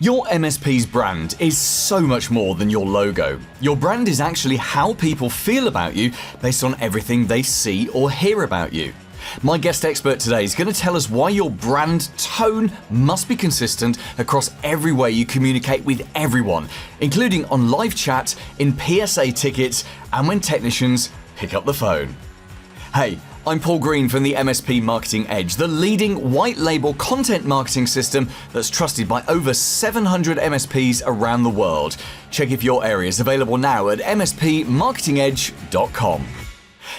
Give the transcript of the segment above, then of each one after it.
Your MSP's brand is so much more than your logo. Your brand is actually how people feel about you based on everything they see or hear about you. My guest expert today is going to tell us why your brand tone must be consistent across every way you communicate with everyone, including on live chat, in PSA tickets, and when technicians pick up the phone. Hey, I'm Paul Green from the MSP Marketing Edge, the leading white label content marketing system that's trusted by over 700 MSPs around the world. Check if your area is available now at mspmarketingedge.com.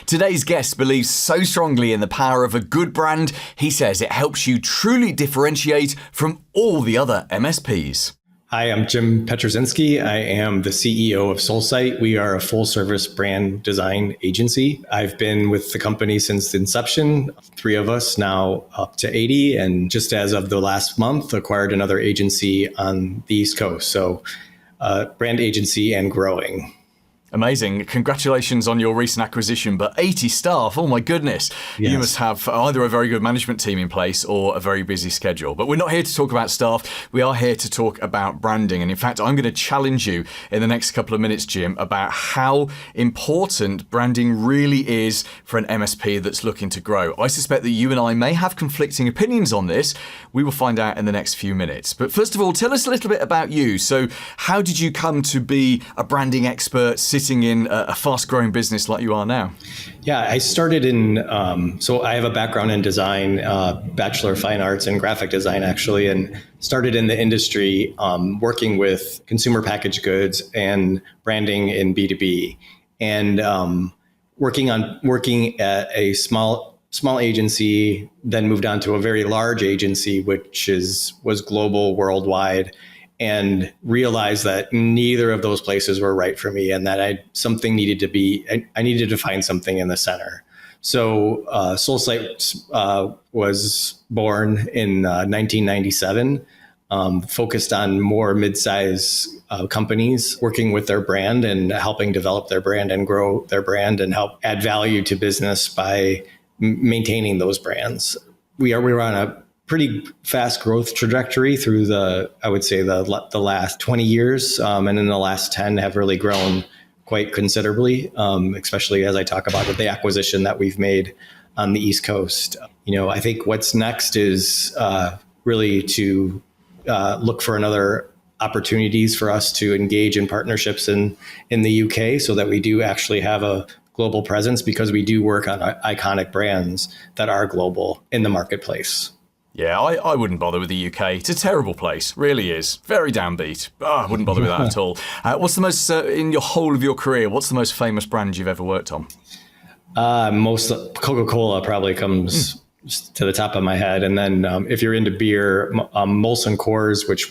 Today's guest believes so strongly in the power of a good brand, he says it helps you truly differentiate from all the other MSPs. Hi, I'm Jim Pietruszynski. I am the CEO of Soulsight. We are a full-service brand design agency. I've been with the company since the inception, 3 of us, now up to 80, and just as of the last month, acquired another agency on the East Coast. So brand agency and growing. Amazing. Congratulations on your recent acquisition, but 80 staff, oh my goodness. Yes. You must have either a very good management team in place or a very busy schedule. But we're not here to talk about staff, we are here to talk about branding. And in fact, I'm going to challenge you in the next couple of minutes, Jim, about how important branding really is for an MSP that's looking to grow. I suspect that you and I may have conflicting opinions on this. We will find out in the next few minutes. But first of all, tell us a little bit about you. So how did you come to be a branding expert sitting in a fast-growing business like you are now? Yeah, I started in, so I have a background in design, Bachelor of Fine Arts in graphic design, actually, and started in the industry working with consumer packaged goods and branding in B2B. And working at a small agency, then moved on to a very large agency, which was global, worldwide, and realized that neither of those places were right for me, and that I needed to find something in the center. So Soulsight was born in 1997, focused on more mid-size companies, working with their brand and helping develop their brand and grow their brand and help add value to business by maintaining those brands. We were on a pretty fast growth trajectory through the last 20 years. And in the last 10 have really grown quite considerably, especially as I talk about the acquisition that we've made on the East Coast. I think what's next is really to look for another opportunities for us to engage in partnerships in the UK so that we do actually have a global presence, because we do work on iconic brands that are global in the marketplace. Yeah, I wouldn't bother with the UK. It's a terrible place, really is. Very downbeat. I wouldn't bother with that at all. What's the most, in your whole of your career, what's the most famous brand you've ever worked on? Most Coca-Cola probably comes to the top of my head. And then if you're into beer, Molson Coors, which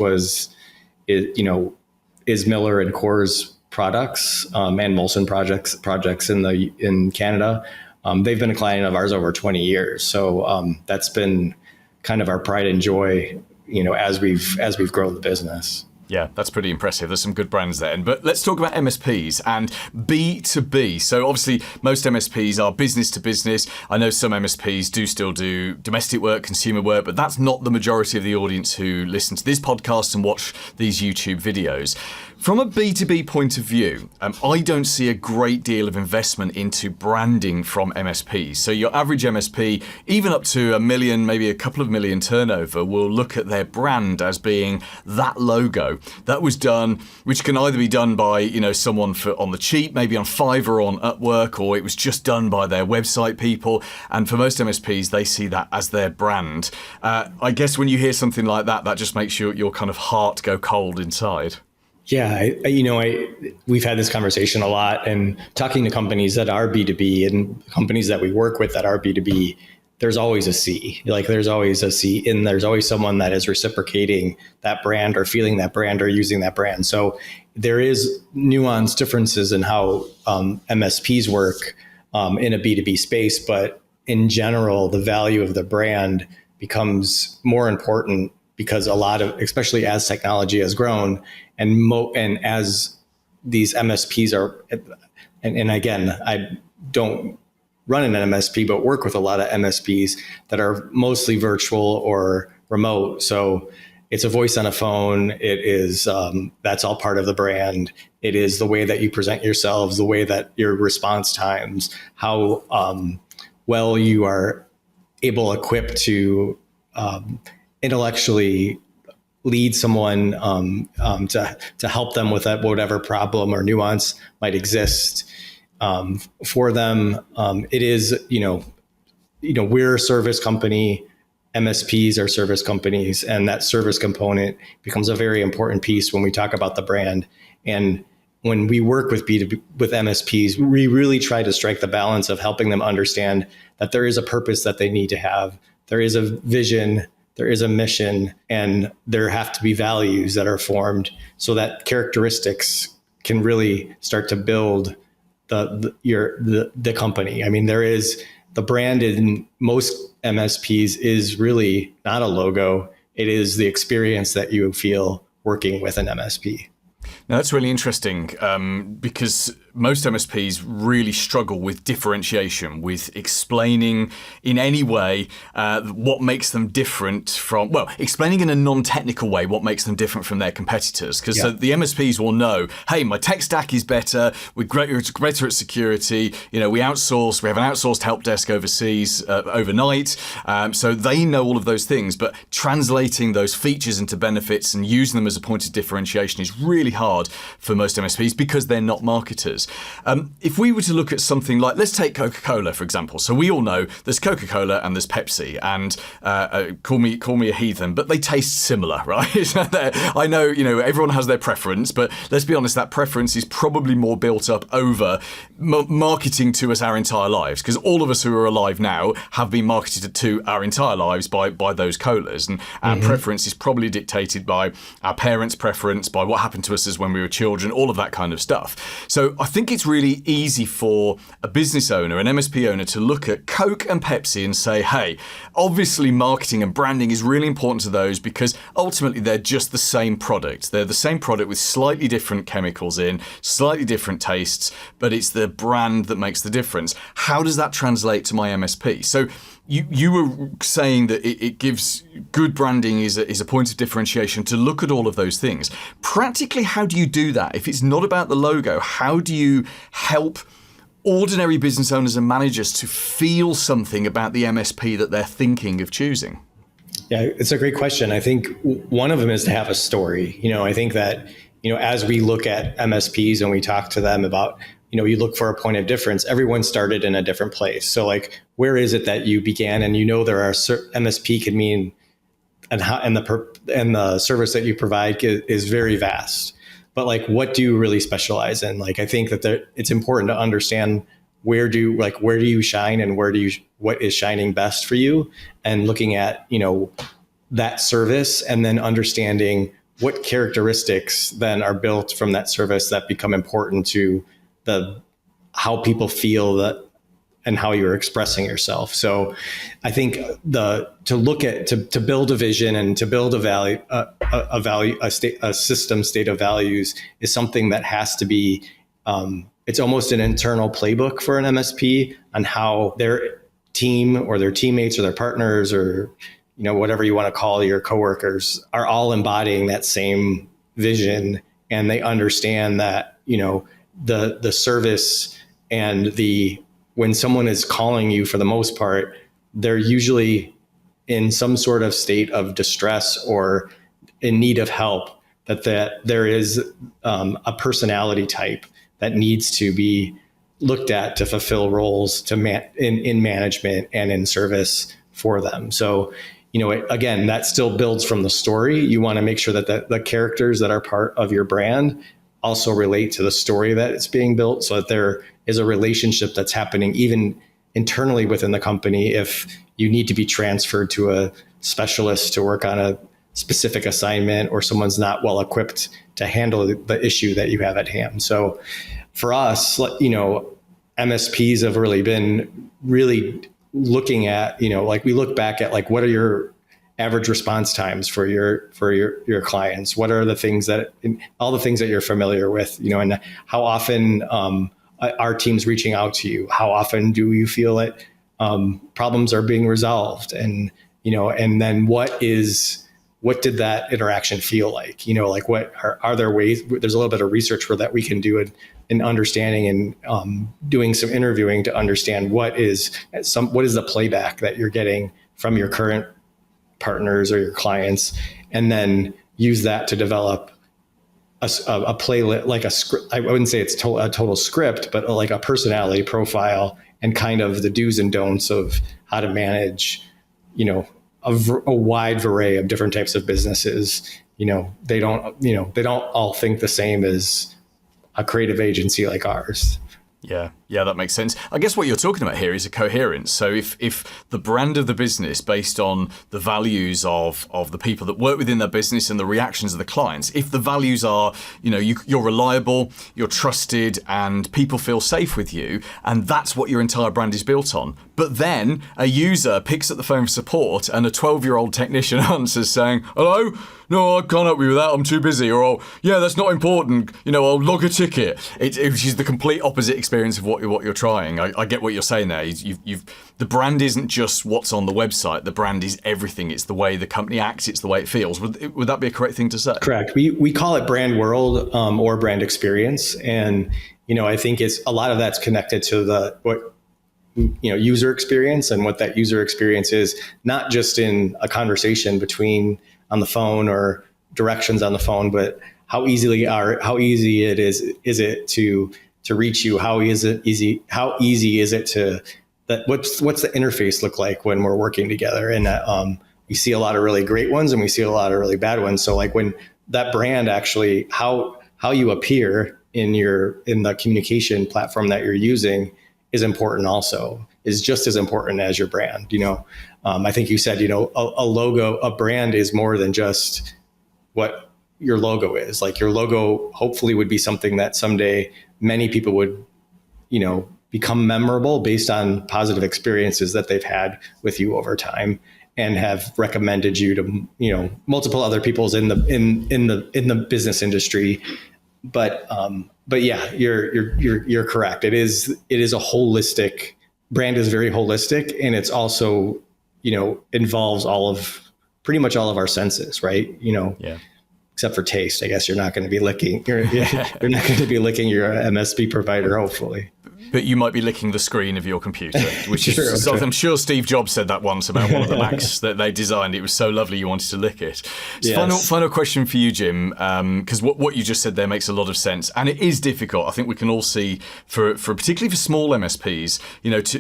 is Miller and Coors products, and Molson projects in Canada. They've been a client of ours over 20 years. So that's been kind of our pride and joy, as we've grown the business. Yeah, that's pretty impressive. There's some good brands there. But let's talk about MSPs and B2B. So obviously, most MSPs are business to business. I know some MSPs do still do domestic work, consumer work, but that's not the majority of the audience who listen to this podcast and watch these YouTube videos. From a B2B point of view, I don't see a great deal of investment into branding from MSPs. So your average MSP, even up to $1 million, maybe a couple of million turnover, will look at their brand as being that logo. That was done, which can either be done by someone on the cheap, maybe on Fiverr or on Upwork, or it was just done by their website people. And for most MSPs, they see that as their brand. I guess when you hear something like that, that just makes your kind of heart go cold inside. Yeah, we've had this conversation a lot, and talking to companies that are B2B and companies that we work with that are B2B, there's always a C. There's always a C, and there's always someone that is reciprocating that brand or feeling that brand or using that brand. So there is nuanced differences in how MSPs work in a B2B space, but in general, the value of the brand becomes more important because a lot of, especially as technology has grown and as these MSPs are, and again, I don't run an MSP, but work with a lot of MSPs that are mostly virtual or remote. So It's a voice on a phone. It is, that's all part of the brand. It is the way that you present yourselves, the way that your response times, how well you are equipped to intellectually lead someone to help them with that whatever problem or nuance might exist for them. It is, we're a service company. MSPs are service companies, and that service component becomes a very important piece when we talk about the brand. And when we work with B2B with MSPs, we really try to strike the balance of helping them understand that there is a purpose that they need to have. There is a vision, there is a mission, and there have to be values that are formed so that characteristics can really start to build the company. I mean, there is the brand in most MSPs is really not a logo. It is the experience that you feel working with an MSP. Now, that's really interesting because most MSPs really struggle with differentiation, with explaining in any way what makes them different from, explaining in a non-technical way what makes them different from their competitors. Because the MSPs will know, hey, my tech stack is better, we're greater at security, we outsource, we have an outsourced help desk overseas overnight. So they know all of those things, but translating those features into benefits and using them as a point of differentiation is really hard for most MSPs because they're not marketers. If we were to look at something like, let's take Coca-Cola, for example. So we all know there's Coca-Cola and there's Pepsi, and call me a heathen, but they taste similar, right? I know, everyone has their preference, but let's be honest, that preference is probably more built up over marketing to us our entire lives, because all of us who are alive now have been marketed to our entire lives by those colas, and our preference is probably dictated by our parents' preference, by what happened to us as when we were children, all of that kind of stuff. So I think it's really easy for a business owner, an MSP owner, to look at Coke and Pepsi and say, hey, obviously marketing and branding is really important to those because ultimately they're just the same product. They're the same product with slightly different chemicals in, slightly different tastes, but it's the brand that makes the difference. How does that translate to my MSP? So you were saying that it gives good branding is a point of differentiation to look at all of those things. Practically, how do you do that? If it's not about the logo, how do you help ordinary business owners and managers to feel something about the MSP that they're thinking of choosing? Yeah, it's a great question. I think one of them is to have a story. I think that, as we look at MSPs and we talk to them about, you look for a point of difference, everyone started in a different place. So like, where is it that you began? And there are MSP could mean, and the service that you provide is very vast. But like, what do you really specialize in? Like, I think that it's important to understand where do you shine and what is shining best for you, and looking at, that service, and then understanding what characteristics then are built from that service that become important to how people feel that and how you're expressing yourself. So I think to build a vision and to build a system state of values is something that has to be, it's almost an internal playbook for an MSP on how their team or their teammates or their partners or, whatever you want to call your coworkers are all embodying that same vision. And they understand that, the service and when someone is calling you, for the most part, they're usually in some sort of state of distress or in need of help, that there is a personality type that needs to be looked at to fulfill roles in management and in service for them. So, again, that still builds from the story. You want to make sure that the characters that are part of your brand also relate to the story that it's being built, so that there is a relationship that's happening even internally within the company. If you need to be transferred to a specialist to work on a specific assignment, or someone's not well equipped to handle the issue that you have at hand. So for us, MSPs have really been looking at, like we look back at like, what are your average response times for your clients? What are all the things that you're familiar with, and how often are teams reaching out to you? How often do you feel that problems are being resolved? And, and then what is what did that interaction feel like? Like what are there ways? There's a little bit of research for that we can do in understanding and doing some interviewing to understand what is the playback that you're getting from your current partners or your clients, and then use that to develop a playlist, like a script. I wouldn't say it's a total script, but like a personality profile and kind of the do's and don'ts of how to manage, a wide array of different types of businesses. They don't all think the same as a creative agency like ours. Yeah, that makes sense. I guess what you're talking about here is a coherence. So if the brand of the business, based on the values of the people that work within that business and the reactions of the clients, if the values are, you're reliable, you're trusted, and people feel safe with you, and that's what your entire brand is built on. But then a user picks up the phone for support and a 12-year-old technician answers saying, "Hello? No, I can't help you with that. I'm too busy." Or, "Oh, yeah, that's not important. I'll log a ticket." Which is the complete opposite experience of what you're trying. I get what you're saying there. The brand isn't just what's on the website. The brand is everything. It's the way the company acts. It's the way it feels. Would that be a correct thing to say? Correct. We call it brand world or brand experience, and I think it's a lot of that's connected to user experience, and what that user experience is, not just in a conversation on the phone or directions on the phone, but how easy it is to reach you? How easy is it to that? What's the interface look like when we're working together? And we see a lot of really great ones, and we see a lot of really bad ones. So like when that brand actually, how you appear in the communication platform that you're using is important. Also, is just as important as your brand. I think you said a brand is more than just what your logo is. Like your logo hopefully would be something that someday many people would, become memorable based on positive experiences that they've had with you over time, and have recommended you to, multiple other people's in the business industry. But yeah, you're correct. It is a holistic brand. Is very holistic, and it's also, involves pretty much all of our senses, right? Yeah. Except for taste, I guess you're not going to be licking. You're not going to be licking your MSP provider, hopefully. But you might be licking the screen of your computer, which is True. something. I'm sure Steve Jobs said that once about one of the Macs that they designed. It was so lovely you wanted to lick it. So Yes. final question for you, Jim, because what you just said there makes a lot of sense, and it is difficult. I think we can all see for particularly for small MSPs,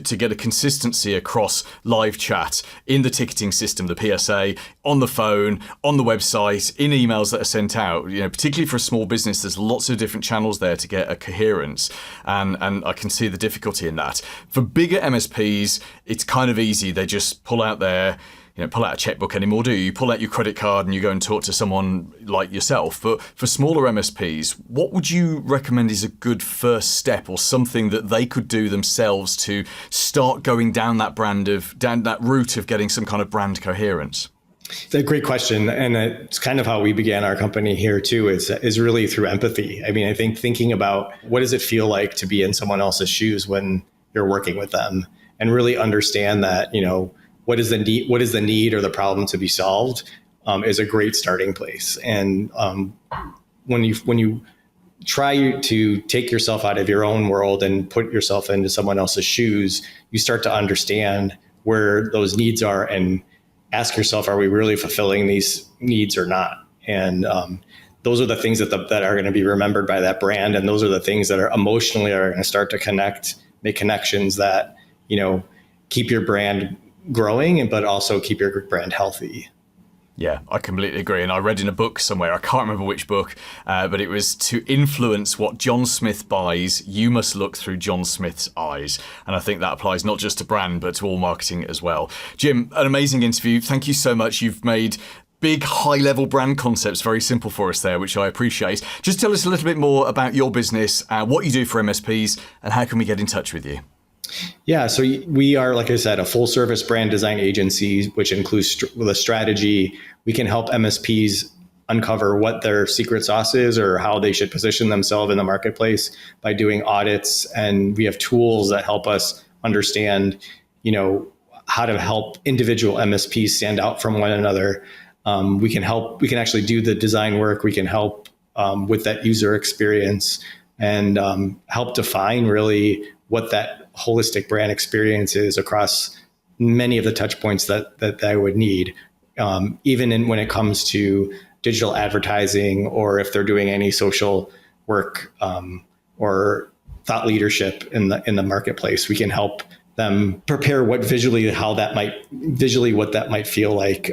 to get a consistency across live chat in the ticketing system, the PSA, on the phone, on the website, in emails that are sent out. Particularly for a small business, there's lots of different channels there to get a coherence, and I can see the difficulty in that. For bigger MSPs, it's kind of easy. They just pull out pull out a checkbook anymore, do you? You pull out your credit card and you go and talk to someone like yourself. But for smaller MSPs, what would you recommend is a good first step, or something that they could do themselves to start going down that route of getting some kind of brand coherence? It's a great question. And it's kind of how we began our company here too, is really through empathy. I mean, I think thinking about what does it feel like to be in someone else's shoes when you're working with them, and really understand that, what is the need or the problem to be solved, is a great starting place. And when you try to take yourself out of your own world and put yourself into someone else's shoes, you start to understand where those needs are, and ask yourself, are we really fulfilling these needs or not? And those are the things that are going to be remembered by that brand. And those are the things that are emotionally are going to start to make connections that, keep your brand growing, but also keep your brand healthy. Yeah, I completely agree. And I read in a book somewhere, I can't remember which book, but it was to influence what John Smith buys, you must look through John Smith's eyes. And I think that applies not just to brand, but to all marketing as well. Jim, an amazing interview. Thank you so much. You've made big, high-level brand concepts very simple for us there, which I appreciate. Just tell us a little bit more about your business, what you do for MSPs, and how can we get in touch with you? Yeah, so we are, like I said, a full-service brand design agency, which includes the strategy. We can help MSPs uncover what their secret sauce is, or how they should position themselves in the marketplace by doing audits. And we have tools that help us understand, how to help individual MSPs stand out from one another. We can help. We can actually do the design work. We can help with that user experience and help define really what that holistic brand experience is across many of the touch points that I would need, even when it comes to digital advertising, or if they're doing any social work or thought leadership in the marketplace. We can help them prepare what that might feel like.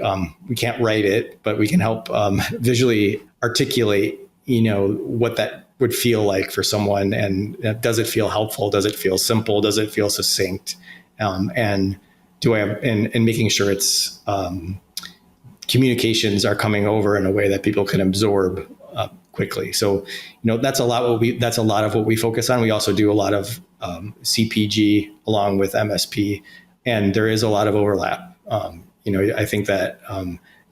We can't write it, but we can help visually articulate, what that would feel like for someone. And does it feel helpful? Does it feel simple? Does it feel succinct? And making sure it's communications are coming over in a way that people can absorb quickly. So, that's a lot of what we focus on. We also do a lot of CPG along with MSP, and there is a lot of overlap. I think that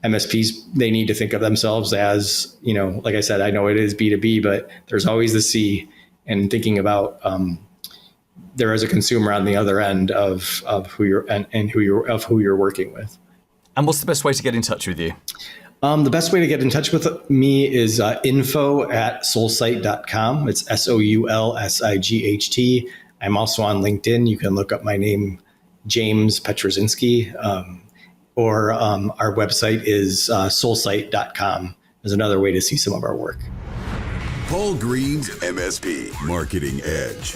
MSPs, they need to think of themselves as, like I said, I know it is B2B, but there's always the C, and thinking about there is a consumer on the other end of who you're working with. And what's the best way to get in touch with you? The best way to get in touch with me is info@soulsight.com. It's SOULSIGHT. I'm also on LinkedIn. You can look up my name, James Pietruszynski, or our website is soulsight.com. Is another way to see some of our work. Paul Green's MSP Marketing Edge.